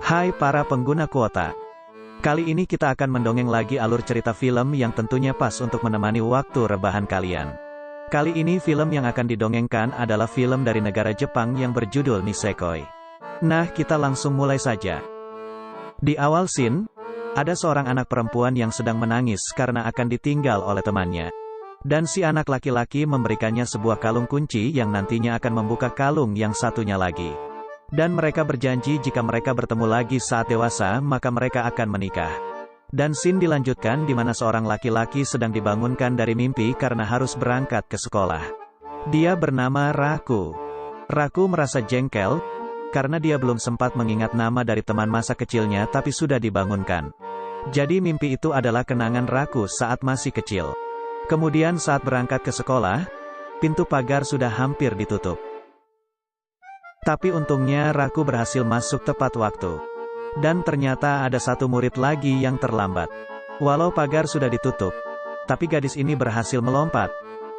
Hai para pengguna kuota. Kali ini kita akan mendongeng lagi alur cerita film yang tentunya pas untuk menemani waktu rebahan kalian. Kali ini film yang akan didongengkan adalah film dari negara Jepang yang berjudul Nisekoi. Nah, kita langsung mulai saja. Di awal scene, ada seorang anak perempuan yang sedang menangis karena akan ditinggal oleh temannya. Dan si anak laki-laki memberikannya sebuah kalung kunci yang nantinya akan membuka kalung yang satunya lagi. Dan mereka berjanji jika mereka bertemu lagi saat dewasa, maka mereka akan menikah. Dan scene dilanjutkan di mana seorang laki-laki sedang dibangunkan dari mimpi karena harus berangkat ke sekolah. Dia bernama Raku. Raku merasa jengkel, karena dia belum sempat mengingat nama dari teman masa kecilnya tapi sudah dibangunkan. Jadi mimpi itu adalah kenangan Raku saat masih kecil. Kemudian saat berangkat ke sekolah, pintu pagar sudah hampir ditutup. Tapi untungnya Raku berhasil masuk tepat waktu. Dan ternyata ada satu murid lagi yang terlambat. Walau pagar sudah ditutup, tapi gadis ini berhasil melompat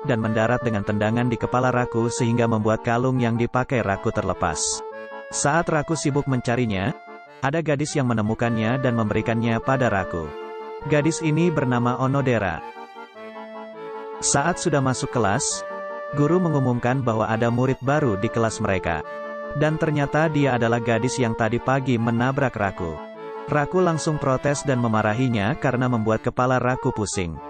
dan mendarat dengan tendangan di kepala Raku sehingga membuat kalung yang dipakai Raku terlepas. Saat Raku sibuk mencarinya, ada gadis yang menemukannya dan memberikannya pada Raku. Gadis ini bernama Onodera. Saat sudah masuk kelas, guru mengumumkan bahwa ada murid baru di kelas mereka. Dan ternyata dia adalah gadis yang tadi pagi menabrak Raku. Raku langsung protes dan memarahinya karena membuat kepala Raku pusing.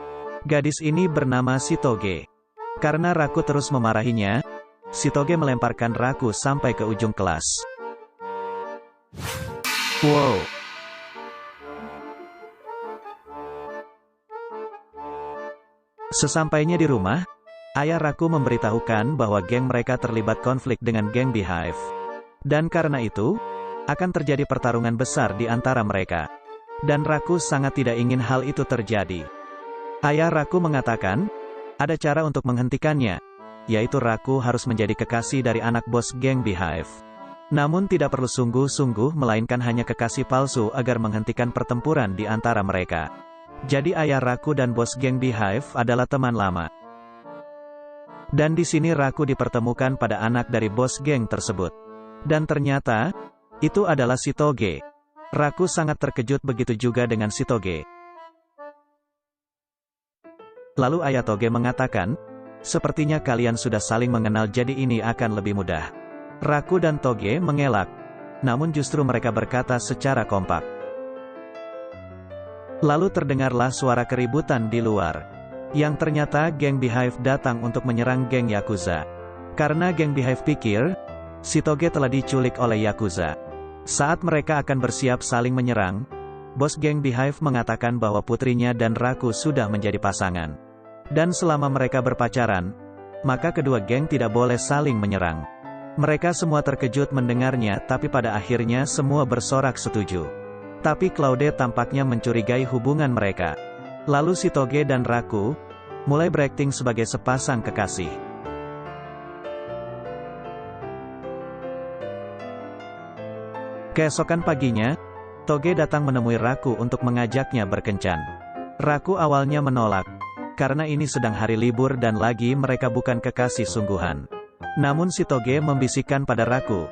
Gadis ini bernama Shitoge. Karena Raku terus memarahinya, Shitoge melemparkan Raku sampai ke ujung kelas. Wow! Sesampainya di rumah, ayah Raku memberitahukan bahwa geng mereka terlibat konflik dengan geng Beehive. Dan karena itu, akan terjadi pertarungan besar di antara mereka. Dan Raku sangat tidak ingin hal itu terjadi. Ayah Raku mengatakan, ada cara untuk menghentikannya, yaitu Raku harus menjadi kekasih dari anak bos geng Beehive. Namun tidak perlu sungguh-sungguh melainkan hanya kekasih palsu agar menghentikan pertempuran di antara mereka. Jadi ayah Raku dan bos geng Beehive adalah teman lama. Dan di sini Raku dipertemukan pada anak dari bos geng tersebut. Dan ternyata, itu adalah Shitoge. Raku sangat terkejut, begitu juga dengan Shitoge. Lalu ayah Toge mengatakan, sepertinya kalian sudah saling mengenal jadi ini akan lebih mudah. Raku dan Toge mengelak, namun justru mereka berkata secara kompak. Lalu terdengarlah suara keributan di luar. Yang ternyata geng Beehive datang untuk menyerang geng Yakuza. Karena geng Beehive pikir, Shitoge telah diculik oleh Yakuza. Saat mereka akan bersiap saling menyerang, bos geng Beehive mengatakan bahwa putrinya dan Raku sudah menjadi pasangan. Dan selama mereka berpacaran, maka kedua geng tidak boleh saling menyerang. Mereka semua terkejut mendengarnya, tapi pada akhirnya semua bersorak setuju. Tapi Claude tampaknya mencurigai hubungan mereka. Lalu Shitoge dan Raku mulai berakting sebagai sepasang kekasih. Keesokan paginya, Toge datang menemui Raku untuk mengajaknya berkencan. Raku awalnya menolak, karena ini sedang hari libur dan lagi mereka bukan kekasih sungguhan. Namun Shitoge membisikkan pada Raku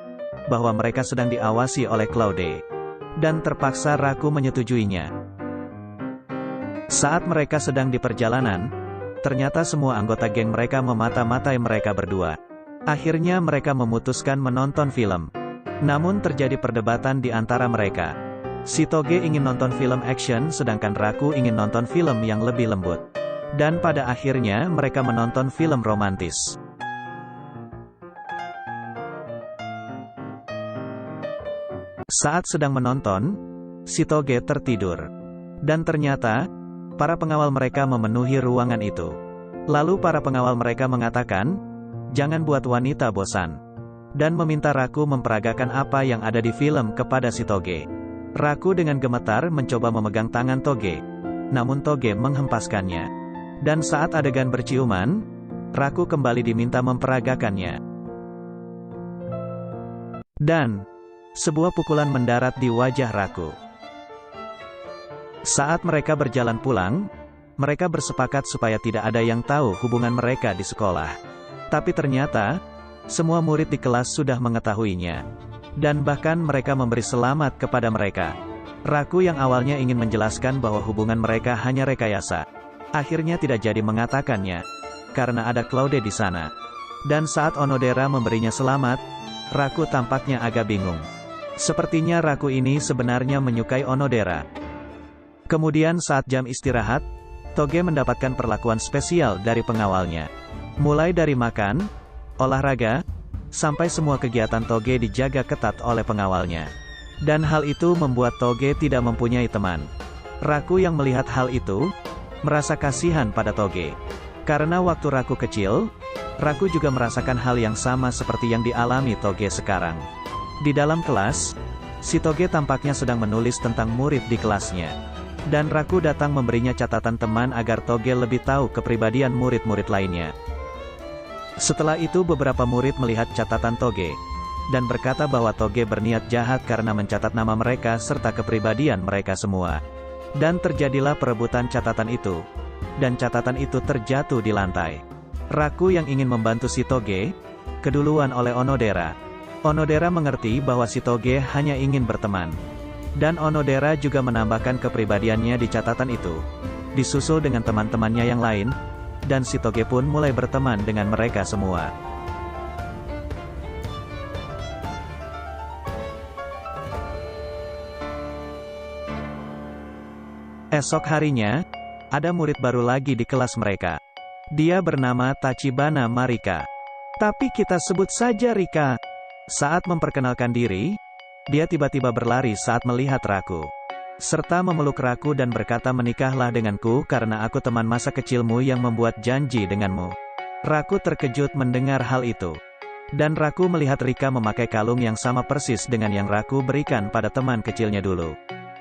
bahwa mereka sedang diawasi oleh Claude. Dan terpaksa Raku menyetujuinya. Saat mereka sedang di perjalanan, ternyata semua anggota geng mereka memata-matai mereka berdua. Akhirnya mereka memutuskan menonton film. Namun terjadi perdebatan di antara mereka. Shitoge ingin nonton film action sedangkan Raku ingin nonton film yang lebih lembut. Dan pada akhirnya mereka menonton film romantis. Saat sedang menonton, Shitoge tertidur. Dan ternyata, para pengawal mereka memenuhi ruangan itu. Lalu para pengawal mereka mengatakan, jangan buat wanita bosan. Dan meminta Raku memperagakan apa yang ada di film kepada Shitoge. Raku dengan gemetar mencoba memegang tangan Toge. Namun Toge menghempaskannya. Dan saat adegan berciuman, Raku kembali diminta memperagakannya. Dan sebuah pukulan mendarat di wajah Raku. Saat mereka berjalan pulang, mereka bersepakat supaya tidak ada yang tahu hubungan mereka di sekolah. Tapi ternyata, semua murid di kelas sudah mengetahuinya. Dan bahkan mereka memberi selamat kepada mereka. Raku yang awalnya ingin menjelaskan bahwa hubungan mereka hanya rekayasa, akhirnya tidak jadi mengatakannya, karena ada Claude di sana. Dan saat Onodera memberinya selamat, Raku tampaknya agak bingung. Sepertinya Raku ini sebenarnya menyukai Onodera. Kemudian saat jam istirahat, Toge mendapatkan perlakuan spesial dari pengawalnya. Mulai dari makan, olahraga, sampai semua kegiatan Toge dijaga ketat oleh pengawalnya. Dan hal itu membuat Toge tidak mempunyai teman. Raku yang melihat hal itu, merasa kasihan pada Toge. Karena waktu Raku kecil, Raku juga merasakan hal yang sama seperti yang dialami Toge sekarang. Di dalam kelas, si Toge tampaknya sedang menulis tentang murid di kelasnya. Dan Raku datang memberinya catatan teman agar Toge lebih tahu kepribadian murid-murid lainnya. Setelah itu beberapa murid melihat catatan Toge, dan berkata bahwa Toge berniat jahat karena mencatat nama mereka serta kepribadian mereka semua. Dan terjadilah perebutan catatan itu. Dan catatan itu terjatuh di lantai. Raku yang ingin membantu si Toge, keduluan oleh Onodera. Onodera mengerti bahwa si Toge hanya ingin berteman. Dan Onodera juga menambahkan kepribadiannya di catatan itu. Disusul dengan teman-temannya yang lain, dan si Toge pun mulai berteman dengan mereka semua. Esok harinya, ada murid baru lagi di kelas mereka. Dia bernama Tachibana Marika. Tapi kita sebut saja Rika. Saat memperkenalkan diri, dia tiba-tiba berlari saat melihat Raku. Serta memeluk Raku dan berkata menikahlah denganku karena aku teman masa kecilmu yang membuat janji denganmu. Raku terkejut mendengar hal itu. Dan Raku melihat Rika memakai kalung yang sama persis dengan yang Raku berikan pada teman kecilnya dulu.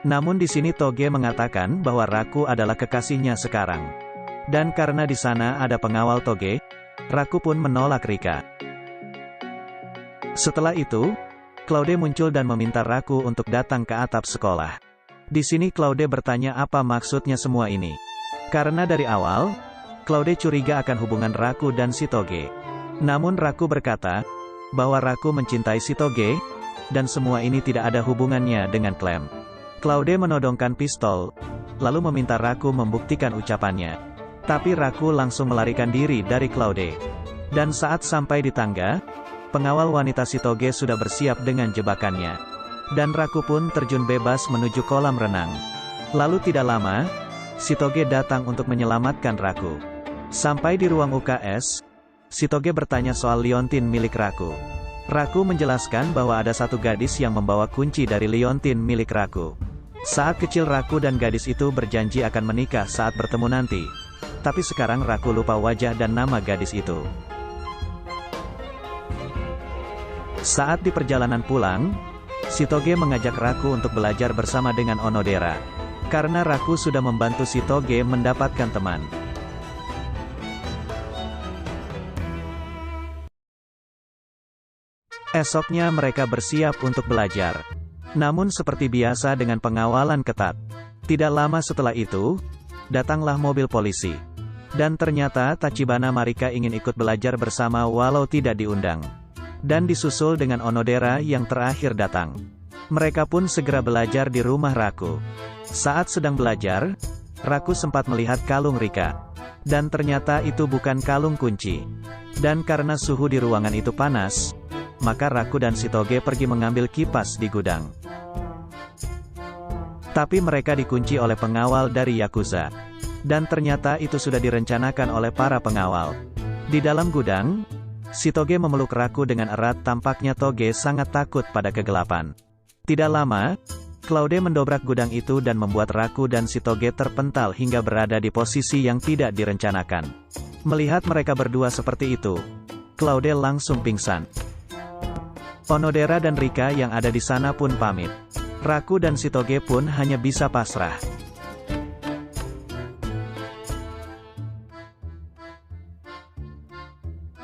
Namun di sini Toge mengatakan bahwa Raku adalah kekasihnya sekarang. Dan karena di sana ada pengawal Toge, Raku pun menolak Rika. Setelah itu, Claude muncul dan meminta Raku untuk datang ke atap sekolah. Di sini Claude bertanya apa maksudnya semua ini. Karena dari awal, Claude curiga akan hubungan Raku dan si Toge. Namun Raku berkata, bahwa Raku mencintai si Toge, dan semua ini tidak ada hubungannya dengan Clem. Claude menodongkan pistol, lalu meminta Raku membuktikan ucapannya. Tapi Raku langsung melarikan diri dari Claude. Dan saat sampai di tangga, pengawal wanita si Toge sudah bersiap dengan jebakannya. Dan Raku pun terjun bebas menuju kolam renang. Lalu tidak lama, si Toge datang untuk menyelamatkan Raku. Sampai di ruang UKS, si Toge bertanya soal liontin milik Raku. Raku menjelaskan bahwa ada satu gadis yang membawa kunci dari liontin milik Raku. Saat kecil Raku dan gadis itu berjanji akan menikah saat bertemu nanti. Tapi sekarang Raku lupa wajah dan nama gadis itu. Saat di perjalanan pulang, si Toge mengajak Raku untuk belajar bersama dengan Onodera. Karena Raku sudah membantu si Toge mendapatkan teman. Esoknya mereka bersiap untuk belajar. Namun seperti biasa dengan pengawalan ketat. Tidak lama setelah itu, datanglah mobil polisi. Dan ternyata Tachibana Marika ingin ikut belajar bersama walau tidak diundang. Dan disusul dengan Onodera yang terakhir datang. Mereka pun segera belajar di rumah Raku. Saat sedang belajar, Raku sempat melihat kalung Rika. Dan ternyata itu bukan kalung kunci. Dan karena suhu di ruangan itu panas, maka Raku dan si Toge pergi mengambil kipas di gudang. Tapi mereka dikunci oleh pengawal dari Yakuza. Dan ternyata itu sudah direncanakan oleh para pengawal. Di dalam gudang, si Toge memeluk Raku dengan erat. Tampaknya Toge sangat takut pada kegelapan. Tidak lama, Claude mendobrak gudang itu dan membuat Raku dan si Toge terpental hingga berada di posisi yang tidak direncanakan. Melihat mereka berdua seperti itu, Claude langsung pingsan. Onodera dan Rika yang ada di sana pun pamit. Raku dan si Toge pun hanya bisa pasrah.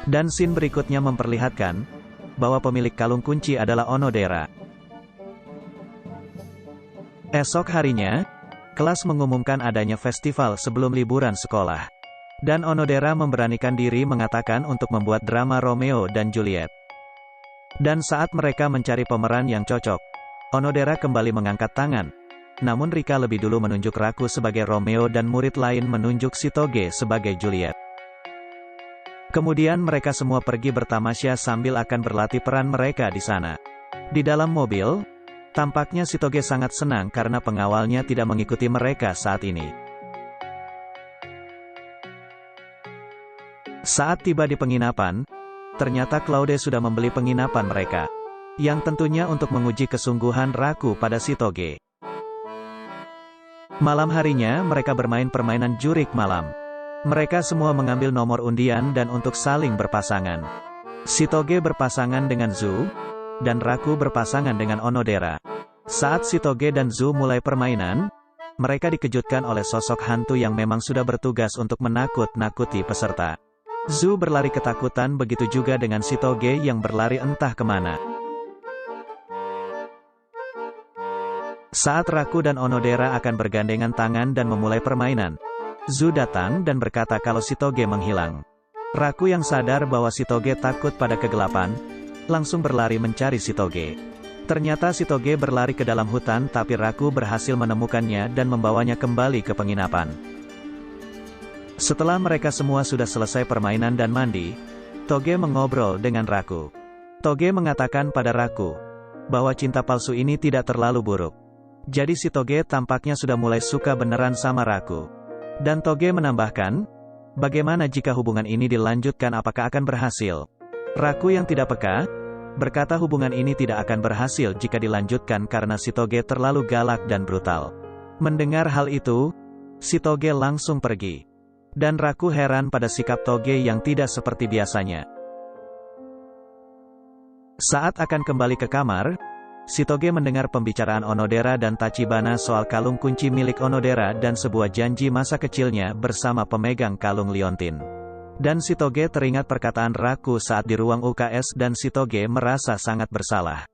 Dan scene berikutnya memperlihatkan bahwa pemilik kalung kunci adalah Onodera. Esok harinya, kelas mengumumkan adanya festival sebelum liburan sekolah. Dan Onodera memberanikan diri mengatakan untuk membuat drama Romeo dan Juliet. Dan saat mereka mencari pemeran yang cocok, Onodera kembali mengangkat tangan. Namun Rika lebih dulu menunjuk Raku sebagai Romeo dan murid lain menunjuk Shitoge sebagai Juliet. Kemudian mereka semua pergi bertamasya sambil akan berlatih peran mereka di sana. Di dalam mobil, tampaknya Shitoge sangat senang karena pengawalnya tidak mengikuti mereka saat ini. Saat tiba di penginapan, ternyata Claude sudah membeli penginapan mereka, yang tentunya untuk menguji kesungguhan Raku pada Shitoge. Malam harinya mereka bermain permainan jurik malam. Mereka semua mengambil nomor undian dan untuk saling berpasangan. Shitoge berpasangan dengan Zu, dan Raku berpasangan dengan Onodera. Saat Shitoge dan Zu mulai permainan, mereka dikejutkan oleh sosok hantu yang memang sudah bertugas untuk menakut-nakuti peserta. Zu berlari ketakutan, begitu juga dengan Shitoge yang berlari entah kemana. Saat Raku dan Onodera akan bergandengan tangan dan memulai permainan, Zu datang dan berkata kalau Shitoge menghilang. Raku yang sadar bahwa Shitoge takut pada kegelapan, langsung berlari mencari Shitoge. Ternyata Shitoge berlari ke dalam hutan tapi Raku berhasil menemukannya dan membawanya kembali ke penginapan. Setelah mereka semua sudah selesai permainan dan mandi, Toge mengobrol dengan Raku. Toge mengatakan pada Raku bahwa cinta palsu ini tidak terlalu buruk. Jadi Shitoge tampaknya sudah mulai suka beneran sama Raku. Dan Toge menambahkan, bagaimana jika hubungan ini dilanjutkan, apakah akan berhasil? Raku yang tidak peka, berkata hubungan ini tidak akan berhasil jika dilanjutkan karena Shitoge terlalu galak dan brutal. Mendengar hal itu, Shitoge langsung pergi. Dan Raku heran pada sikap Toge yang tidak seperti biasanya. Saat akan kembali ke kamar, Shitoge mendengar pembicaraan Onodera dan Tachibana soal kalung kunci milik Onodera dan sebuah janji masa kecilnya bersama pemegang kalung liontin. Dan Shitoge teringat perkataan Raku saat di ruang UKS dan Shitoge merasa sangat bersalah.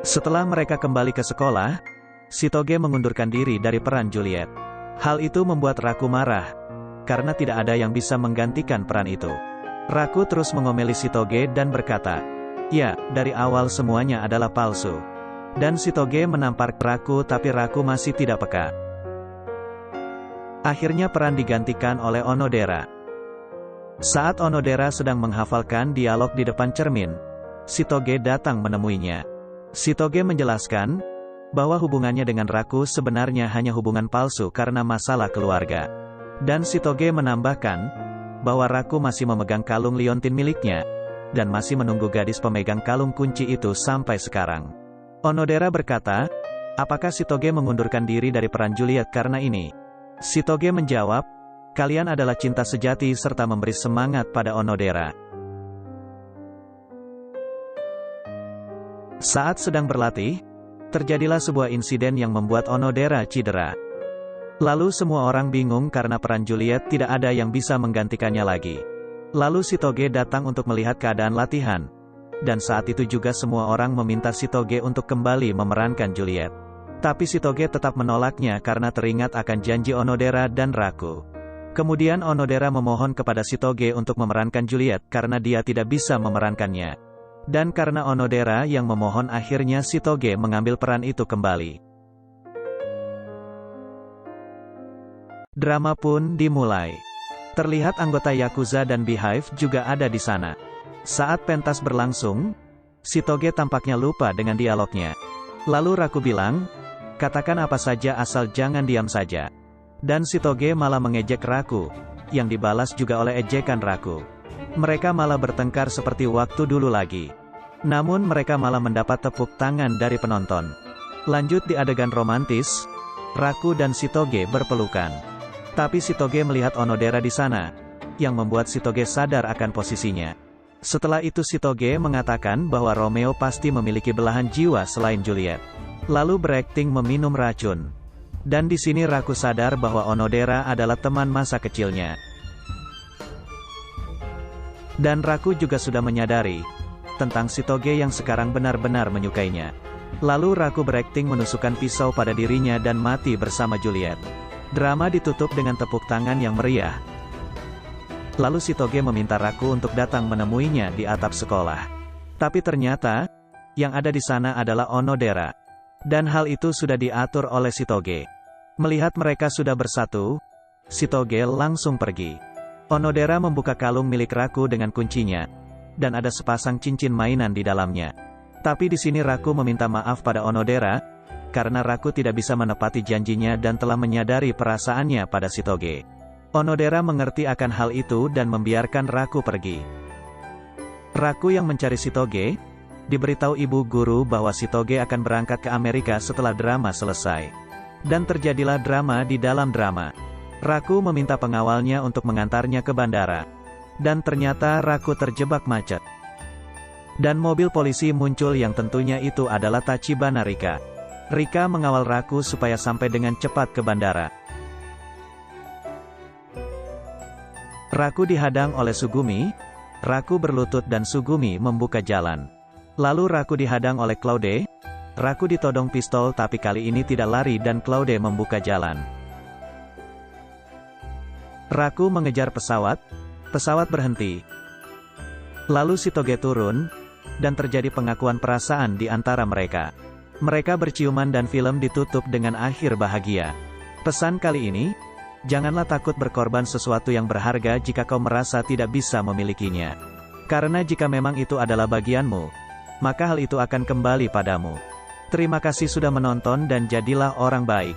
Setelah mereka kembali ke sekolah, Shitoge mengundurkan diri dari peran Juliet. Hal itu membuat Raku marah, karena tidak ada yang bisa menggantikan peran itu. Raku terus mengomeli Shitoge dan berkata, ya, dari awal semuanya adalah palsu. Dan Shitoge menampar Raku tapi Raku masih tidak peka. Akhirnya peran digantikan oleh Onodera. Saat Onodera sedang menghafalkan dialog di depan cermin, Shitoge datang menemuinya. Shitoge menjelaskan bahwa hubungannya dengan Raku sebenarnya hanya hubungan palsu karena masalah keluarga. Dan Shitoge menambahkan bahwa Raku masih memegang kalung liontin miliknya, dan masih menunggu gadis pemegang kalung kunci itu sampai sekarang. Onodera berkata, apakah Shitoge mengundurkan diri dari peran Juliet karena ini? Shitoge menjawab, kalian adalah cinta sejati serta memberi semangat pada Onodera. Saat sedang berlatih, terjadilah sebuah insiden yang membuat Onodera cedera. Lalu semua orang bingung karena peran Juliet tidak ada yang bisa menggantikannya lagi. Lalu Shitoge datang untuk melihat keadaan latihan. Dan saat itu juga semua orang meminta Shitoge untuk kembali memerankan Juliet. Tapi Shitoge tetap menolaknya karena teringat akan janji Onodera dan Raku. Kemudian Onodera memohon kepada Shitoge untuk memerankan Juliet karena dia tidak bisa memerankannya. Dan karena Onodera yang memohon, akhirnya Shitoge mengambil peran itu kembali. Drama pun dimulai. Terlihat anggota Yakuza dan Beehive juga ada di sana. Saat pentas berlangsung, Shitoge tampaknya lupa dengan dialognya. Lalu Raku bilang, katakan apa saja asal jangan diam saja. Dan Shitoge malah mengejek Raku, yang dibalas juga oleh ejekan Raku. Mereka malah bertengkar seperti waktu dulu lagi. Namun mereka malah mendapat tepuk tangan dari penonton. Lanjut di adegan romantis, Raku dan Shitoge berpelukan. Tapi Shitoge melihat Onodera di sana, yang membuat Shitoge sadar akan posisinya. Setelah itu Shitoge mengatakan bahwa Romeo pasti memiliki belahan jiwa selain Juliet. Lalu berakting meminum racun. Dan di sini Raku sadar bahwa Onodera adalah teman masa kecilnya. Dan Raku juga sudah menyadari tentang Shitoge yang sekarang benar-benar menyukainya. Lalu Raku berakting menusukkan pisau pada dirinya dan mati bersama Juliet. Drama ditutup dengan tepuk tangan yang meriah. Lalu Shitoge meminta Raku untuk datang menemuinya di atap sekolah. Tapi ternyata, yang ada di sana adalah Onodera. Dan hal itu sudah diatur oleh Shitoge. Melihat mereka sudah bersatu, Shitoge langsung pergi. Onodera membuka kalung milik Raku dengan kuncinya, dan ada sepasang cincin mainan di dalamnya. Tapi di sini Raku meminta maaf pada Onodera, karena Raku tidak bisa menepati janjinya dan telah menyadari perasaannya pada Shitoge. Onodera mengerti akan hal itu dan membiarkan Raku pergi. Raku yang mencari Shitoge, diberitahu ibu guru bahwa Shitoge akan berangkat ke Amerika setelah drama selesai. Dan terjadilah drama di dalam drama. Raku meminta pengawalnya untuk mengantarnya ke bandara. Dan ternyata Raku terjebak macet. Dan mobil polisi muncul yang tentunya itu adalah Tachibana Rika. Rika mengawal Raku supaya sampai dengan cepat ke bandara. Raku dihadang oleh Sugumi, Raku berlutut dan Sugumi membuka jalan. Lalu Raku dihadang oleh Claude, Raku ditodong pistol tapi kali ini tidak lari dan Claude membuka jalan. Raku mengejar pesawat, pesawat berhenti. Lalu Shitoge turun, dan terjadi pengakuan perasaan di antara mereka. Mereka berciuman dan film ditutup dengan akhir bahagia. Pesan kali ini, janganlah takut berkorban sesuatu yang berharga jika kau merasa tidak bisa memilikinya. Karena jika memang itu adalah bagianmu, maka hal itu akan kembali padamu. Terima kasih sudah menonton dan jadilah orang baik.